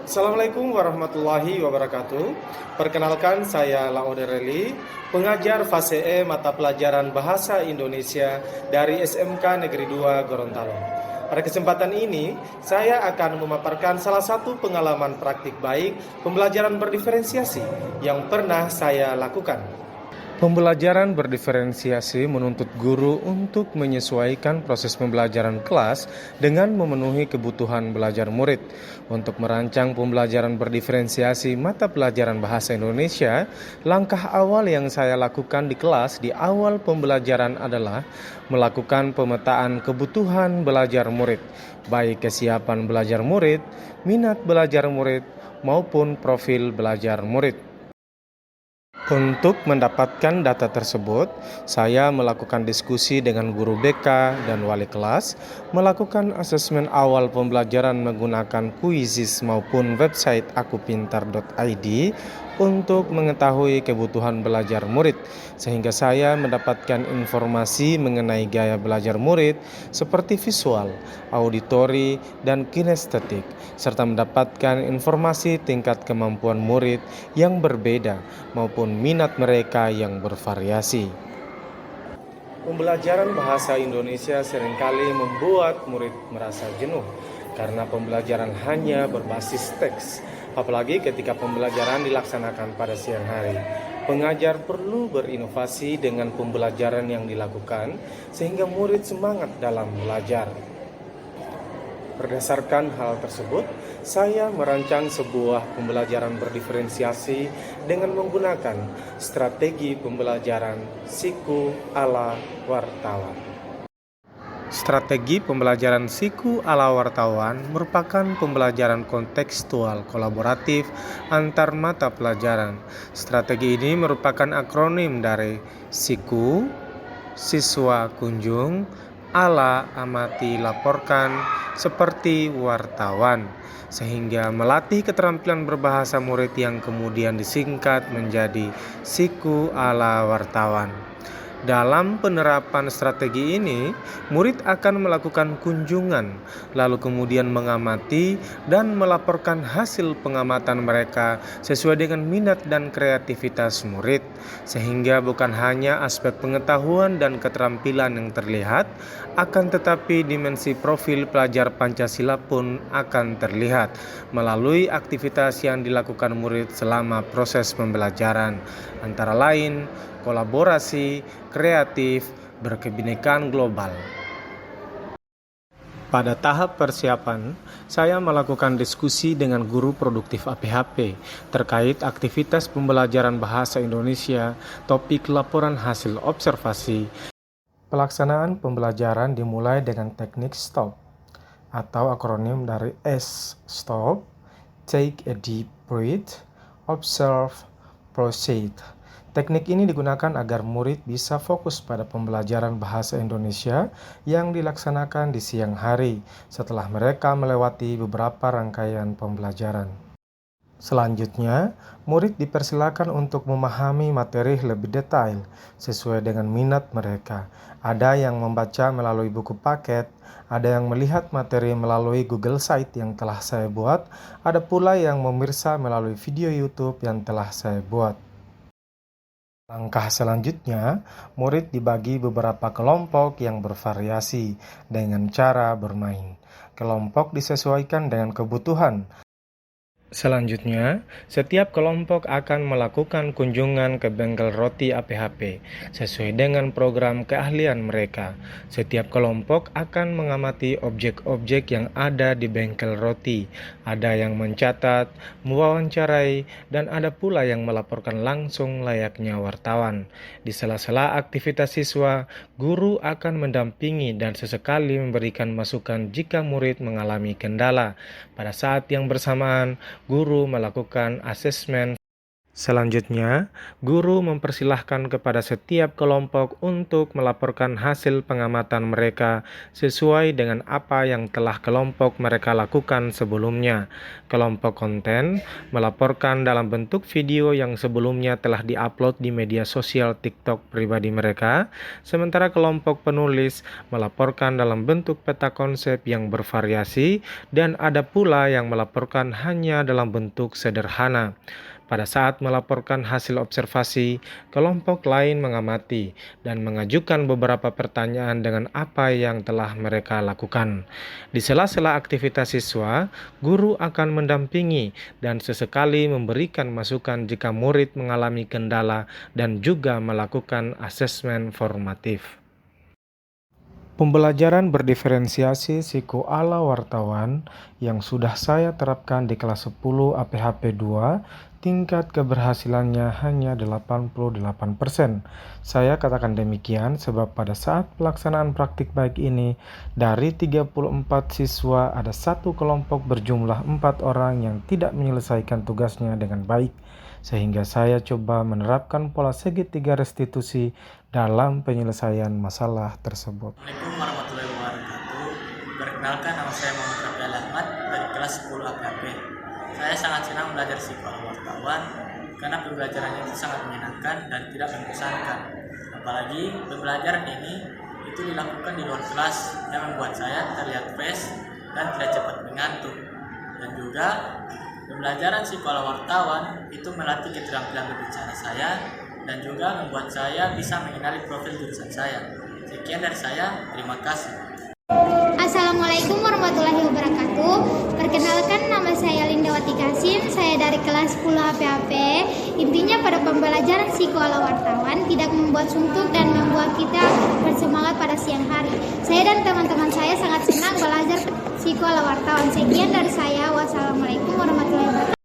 Assalamualaikum warahmatullahi wabarakatuh. Perkenalkan, saya Laodereli, pengajar fase E mata pelajaran Bahasa Indonesia dari SMK Negeri 2 Gorontalo. Pada kesempatan ini, saya akan memaparkan salah satu pengalaman praktik baik pembelajaran berdiferensiasi yang pernah saya lakukan. Pembelajaran berdiferensiasi menuntut guru untuk menyesuaikan proses pembelajaran kelas dengan memenuhi kebutuhan belajar murid. Untuk merancang pembelajaran berdiferensiasi mata pelajaran Bahasa Indonesia, langkah awal yang saya lakukan di kelas di awal pembelajaran adalah melakukan pemetaan kebutuhan belajar murid, baik kesiapan belajar murid, minat belajar murid, maupun profil belajar murid. Untuk mendapatkan data tersebut, saya melakukan diskusi dengan guru BK dan wali kelas, melakukan asesmen awal pembelajaran menggunakan kuisis maupun website akupintar.id untuk mengetahui kebutuhan belajar murid, sehingga saya mendapatkan informasi mengenai gaya belajar murid seperti visual, auditori, dan kinestetik, serta mendapatkan informasi tingkat kemampuan murid yang berbeda maupun minat mereka yang bervariasi. Pembelajaran bahasa Indonesia seringkali membuat murid merasa jenuh karena pembelajaran hanya berbasis teks, apalagi ketika pembelajaran dilaksanakan pada siang hari. Pengajar perlu berinovasi dengan pembelajaran yang dilakukan sehingga murid semangat dalam belajar. Berdasarkan hal tersebut, saya merancang sebuah pembelajaran berdiferensiasi dengan menggunakan strategi pembelajaran siku ala wartawan. Strategi pembelajaran siku ala wartawan merupakan pembelajaran kontekstual kolaboratif antar mata pelajaran. Strategi ini merupakan akronim dari siku, siswa kunjung, ala amati laporkan, seperti wartawan, sehingga melatih keterampilan berbahasa murid yang kemudian disingkat menjadi siku ala wartawan. Dalam penerapan strategi ini, murid akan melakukan kunjungan, lalu kemudian mengamati dan melaporkan hasil pengamatan mereka sesuai dengan minat dan kreativitas murid, sehingga bukan hanya aspek pengetahuan dan keterampilan yang terlihat, akan tetapi dimensi profil pelajar Pancasila pun akan terlihat melalui aktivitas yang dilakukan murid selama proses pembelajaran, antara lain kolaborasi, kreatif, berkebinekaan global. Pada tahap persiapan, saya melakukan diskusi dengan guru produktif APHP terkait aktivitas pembelajaran bahasa Indonesia, topik laporan hasil observasi. Pelaksanaan pembelajaran dimulai dengan teknik STOP atau akronim dari S, Stop, Take a Deep Breath, Observe, Proceed. Teknik ini digunakan agar murid bisa fokus pada pembelajaran bahasa Indonesia yang dilaksanakan di siang hari setelah mereka melewati beberapa rangkaian pembelajaran. Selanjutnya, murid dipersilakan untuk memahami materi lebih detail sesuai dengan minat mereka. Ada yang membaca melalui buku paket, ada yang melihat materi melalui Google Site yang telah saya buat, ada pula yang memirsa melalui video YouTube yang telah saya buat. Langkah selanjutnya, murid dibagi beberapa kelompok yang bervariasi dengan cara bermain. Kelompok disesuaikan dengan kebutuhan. Selanjutnya, setiap kelompok akan melakukan kunjungan ke bengkel roti APHP sesuai dengan program keahlian mereka. Setiap kelompok akan mengamati objek-objek yang ada di bengkel roti. Ada yang mencatat, mewawancarai, dan ada pula yang melaporkan langsung layaknya wartawan. Di sela-sela aktivitas siswa, guru akan mendampingi dan sesekali memberikan masukan jika murid mengalami kendala. Pada saat yang bersamaan, guru melakukan asesmen Selanjutnya, guru mempersilahkan kepada setiap kelompok untuk melaporkan hasil pengamatan mereka sesuai dengan apa yang telah kelompok mereka lakukan sebelumnya. Kelompok konten melaporkan dalam bentuk video yang sebelumnya telah diupload di media sosial TikTok pribadi mereka, sementara kelompok penulis melaporkan dalam bentuk peta konsep yang bervariasi, dan ada pula yang melaporkan hanya dalam bentuk sederhana. Pada saat melaporkan hasil observasi, kelompok lain mengamati dan mengajukan beberapa pertanyaan dengan apa yang telah mereka lakukan. Di sela-sela aktivitas siswa, guru akan mendampingi dan sesekali memberikan masukan jika murid mengalami kendala dan juga melakukan asesmen formatif. Pembelajaran berdiferensiasi psikoala wartawan yang sudah saya terapkan di kelas 10 APHP 2, tingkat keberhasilannya hanya 88%. Saya katakan demikian sebab pada saat pelaksanaan praktik baik ini, dari 34 siswa ada satu kelompok berjumlah 4 orang yang tidak menyelesaikan tugasnya dengan baik, sehingga saya coba menerapkan pola segitiga restitusi dalam penyelesaian masalah tersebut. Assalamualaikum warahmatullahi wabarakatuh. Perkenalkan, nama saya Muhammad Rafi Ahmad dari kelas 10 APHP. Saya sangat senang belajar psikologi wartawan karena pembelajarannya itu sangat menyenangkan dan tidak membosankan. Apalagi pembelajaran ini itu dilakukan di luar kelas yang membuat saya terlihat fresh dan tidak cepat mengantuk. Dan juga pembelajaran psikologi wartawan itu melatih keterampilan berbicara saya dan juga membuat saya bisa mengenali profil jurusan saya. Sekian dari saya, terima kasih. Assalamualaikum warahmatullahi wabarakatuh. Perkenalkan, nama saya Lindawati Kasim, saya dari kelas 10 APHP. Intinya pada pembelajaran psikoala wartawan tidak membuat suntuk dan membuat kita bersemangat pada siang hari. Saya dan teman-teman saya sangat senang belajar psikoala wartawan. Sekian dari saya. Wassalamualaikum warahmatullahi wabarakatuh.